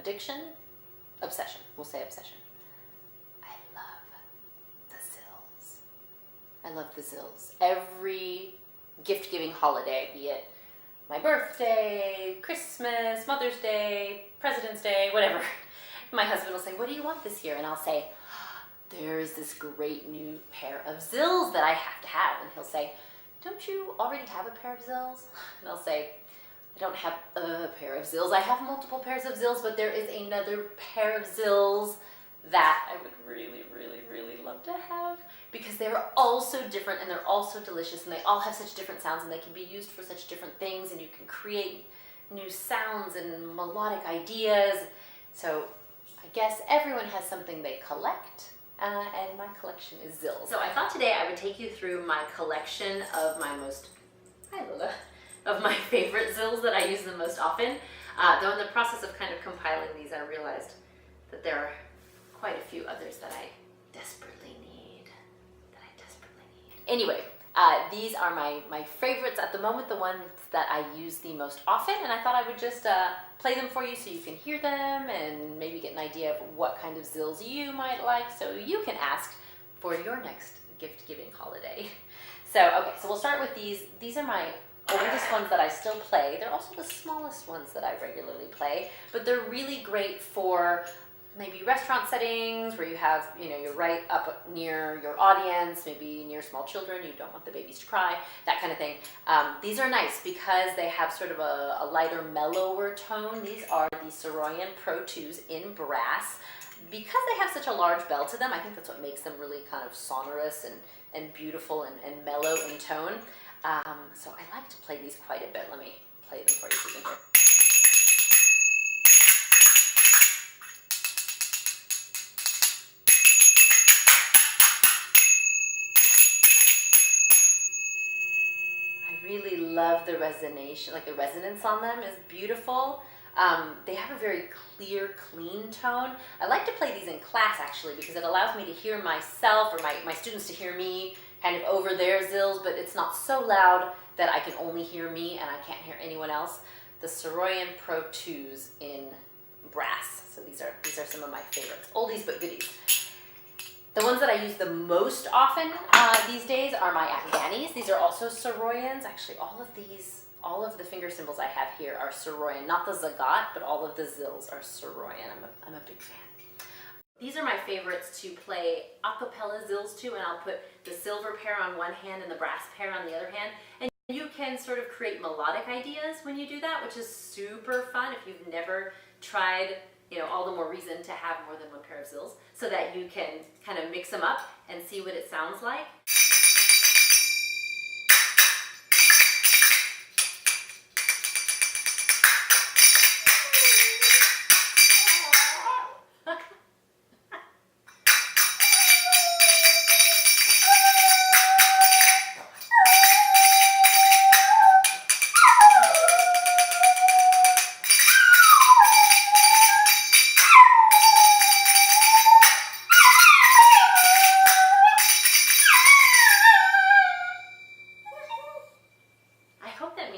addiction, obsession. We'll say obsession. I love the zills. I love the zills. Every gift-giving holiday, be it my birthday, Christmas, Mother's Day, President's Day, whatever, my husband will say, what do you want this year? And I'll say, there's this great new pair of zills that I have to have. And he'll say, don't you already have a pair of zills? And I'll say, I don't have a pair of zills. I have multiple pairs of zills, but there is another pair of zills that I would really, really, really love to have, because they're all so different and they're all so delicious and they all have such different sounds and they can be used for such different things, and you can create new sounds and melodic ideas. So I guess everyone has something they collect, and my collection is zills. So I thought today I would take you through my collection of my most, hi Lola, of my favorite zills that I use the most often. Though in the process of kind of compiling these, I realized that there are quite a few others that I desperately need. Anyway, these are my favorites at the moment, the ones that I use the most often, and I thought I would just play them for you so you can hear them and maybe get an idea of what kind of zills you might like, so you can ask for your next gift-giving holiday. So, okay, so we'll start with these. These are my oldest ones that I still play. They're also the smallest ones that I regularly play, but they're really great for maybe restaurant settings where you have, you're right up near your audience, maybe near small children, you don't want the babies to cry, that kind of thing. These are nice because they have sort of a lighter, mellower tone. These are the Sahira Pro 2s in brass. Because they have such a large bell to them, I think that's what makes them really kind of sonorous and beautiful and mellow in tone. So I like to play these quite a bit. Let me play them for you so you can hear. Really love the resonance, like the resonance on them is beautiful. They have a very clear, clean tone. I like to play these in class actually because it allows me to hear myself, or my students to hear me kind of over their zills, but it's not so loud that I can only hear me and I can't hear anyone else. The Sahira Pro 2s in brass. So these are some of my favorites. Oldies but goodies. The ones that I use the most often these days are my Afghanis. These are also Sahirans. Actually, all of the finger cymbals I have here are Sahira. Not the zagat, but all of the zills are Sahira. I'm a big fan. These are my favorites to play a cappella zills to, and I'll put the silver pair on one hand and the brass pair on the other hand. And you can sort of create melodic ideas when you do that, which is super fun if you've never tried. All the more reason to have more than one pair of zills so that you can kind of mix them up and see what it sounds like.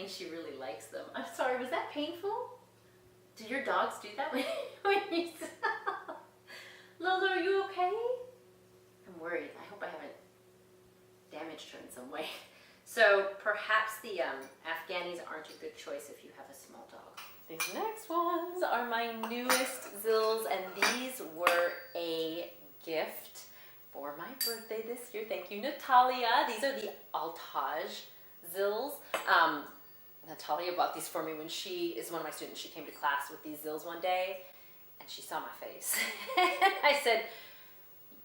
She really likes them. I'm sorry, was that painful? Do your dogs do that when you Lola, are you okay? I'm worried. I hope I haven't damaged her in some way. So perhaps the Afghanis aren't a good choice if you have a small dog. These next ones are my newest zills, and these were a gift for my birthday this year. Thank you, Natalia. These are the Altage zills. Natalia bought these for me when she is one of my students. She came to class with these zills one day and she saw my face. I said,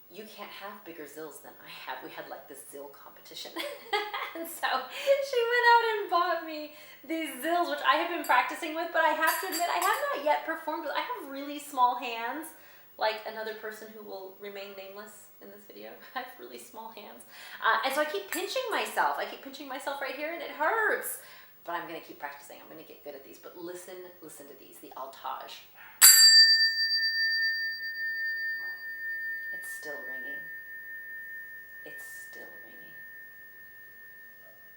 you can't have bigger zills than I have. We had like this zill competition. And so she went out and bought me these zills, which I have been practicing with, but I have to admit, I have not yet performed with. I have really small hands, like another person who will remain nameless in this video. I have really small hands. And so I keep pinching myself. I keep pinching myself right here and it hurts. But I'm going to keep practicing. I'm going to get good at these. But listen to these, the Altage. It's still ringing. It's still ringing.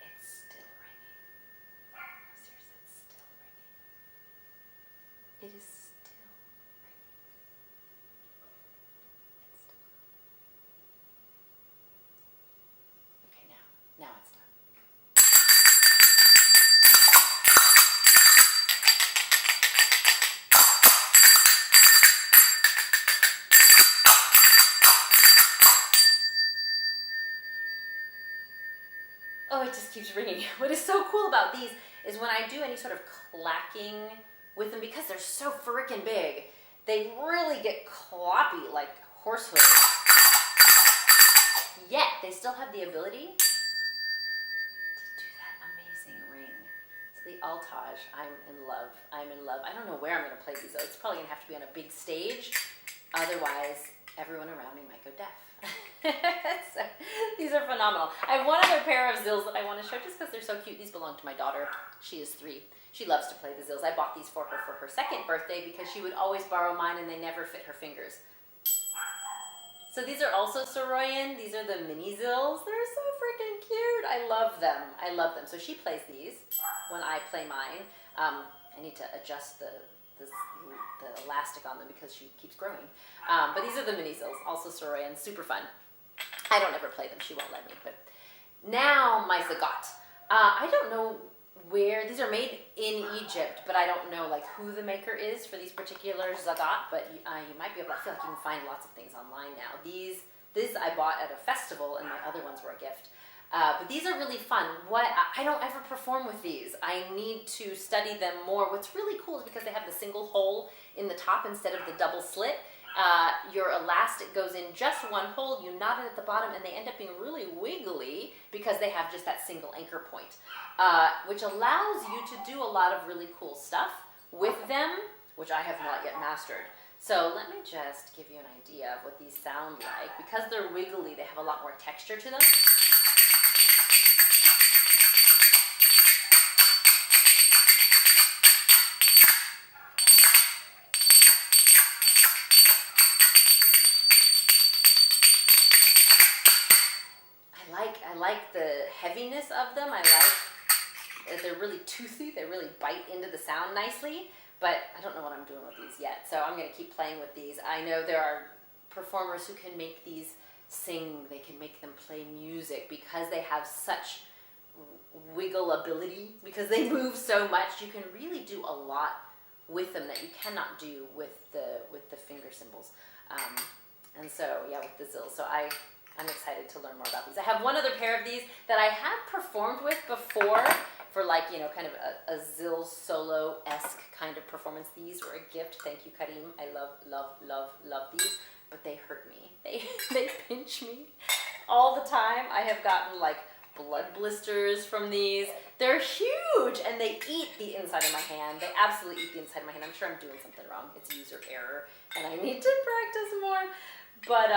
It's still ringing. No, seriously, it's still ringing. It is still Oh, it just keeps ringing. What is so cool about these is when I do any sort of clacking with them, because they're so freaking big, they really get cloppy like horse hooves. Yet they still have the ability to do that amazing ring. So the altage, I'm in love. I'm in love. I don't know where I'm going to play these though. It's probably going to have to be on a big stage. Otherwise, everyone around me might go deaf. So, these are phenomenal. I have one other pair of zills that I want to show just because they're so cute. These belong to my daughter. She is 3. She loves to play the zills. I bought these for her second birthday because she would always borrow mine and they never fit her fingers. So these are also Saroyan. These are the mini zills. They're so freaking cute. I love them. I love them. So she plays these when I play mine. I need to adjust the elastic on them because she keeps growing. But these are the mini zills, also Saroyan, super fun. I don't ever play them, she won't let me. But now my zagat. I don't know where, these are made in Egypt, but I don't know like who the maker is for these particular zagat, but you might be able to, I feel like you can find lots of things online now. This I bought at a festival and my other ones were a gift. But these are really fun. I don't ever perform with these. I need to study them more. What's really cool is because they have the single hole in the top instead of the double slit. Your elastic goes in just one hole, you knot it at the bottom, and they end up being really wiggly because they have just that single anchor point, which allows you to do a lot of really cool stuff with them, which I have not yet mastered. So let me just give you an idea of what these sound like. Because they're wiggly, they have a lot more texture to them. I like the heaviness of them. I like they're really toothy. They really bite into the sound nicely. But I don't know what I'm doing with these yet. So I'm going to keep playing with these. I know there are performers who can make these sing. They can make them play music because they have such wiggle ability. Because they move so much, you can really do a lot with them that you cannot do with the finger cymbals. And so yeah, with the zills. So I'm excited to learn more about these. I have one other pair of these that I have performed with before for like, you know, kind of a zill solo-esque kind of performance. These were a gift. Thank you, Karim. I love, love, love, love these, but they hurt me. They pinch me all the time. I have gotten like blood blisters from these. They're huge and they eat the inside of my hand. They absolutely eat the inside of my hand. I'm sure I'm doing something wrong. It's user error and I need to practice more. But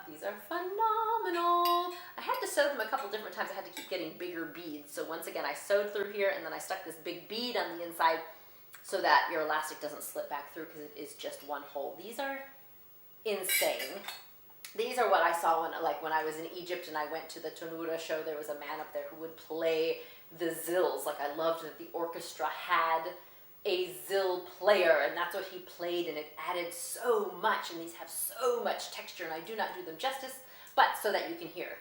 these are phenomenal. I had to sew them a couple different times. I had to keep getting bigger beads. So once again, I sewed through here and then I stuck this big bead on the inside so that your elastic doesn't slip back through because it is just one hole. These are insane. These are what I saw when I was in Egypt and I went to the Tonura show. There was a man up there who would play the zills. Like I loved that the orchestra had a zill player, and that's what he played, and it added so much, and these have so much texture, and I do not do them justice, but so that you can hear.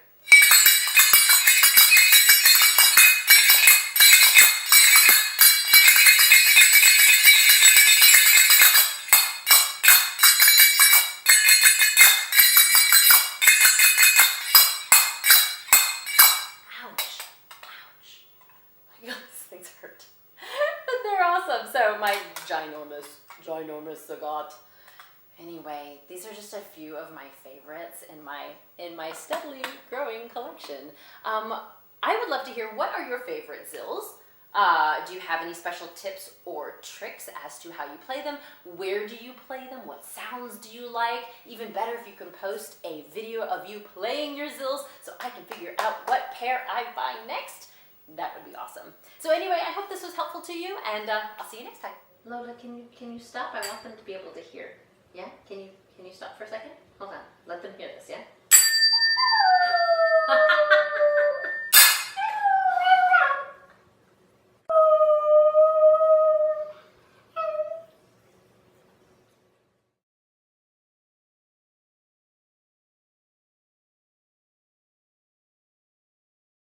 Ouch, ouch. My God, these things hurt. They're awesome. So my ginormous zagat. Anyway, these are just a few of my favorites in my steadily growing collection. I would love to hear, what are your favorite zills? Do you have any special tips or tricks as to how you play them? Where do you play them? What sounds do you like? Even better if you can post a video of you playing your zills so I can figure out what pair I buy next. That would be awesome. So anyway, I hope this was helpful to you, and I'll see you next time. Lola, can you stop? I want them to be able to hear. Yeah? Can you stop for a second? Hold on. Let them hear this, yeah?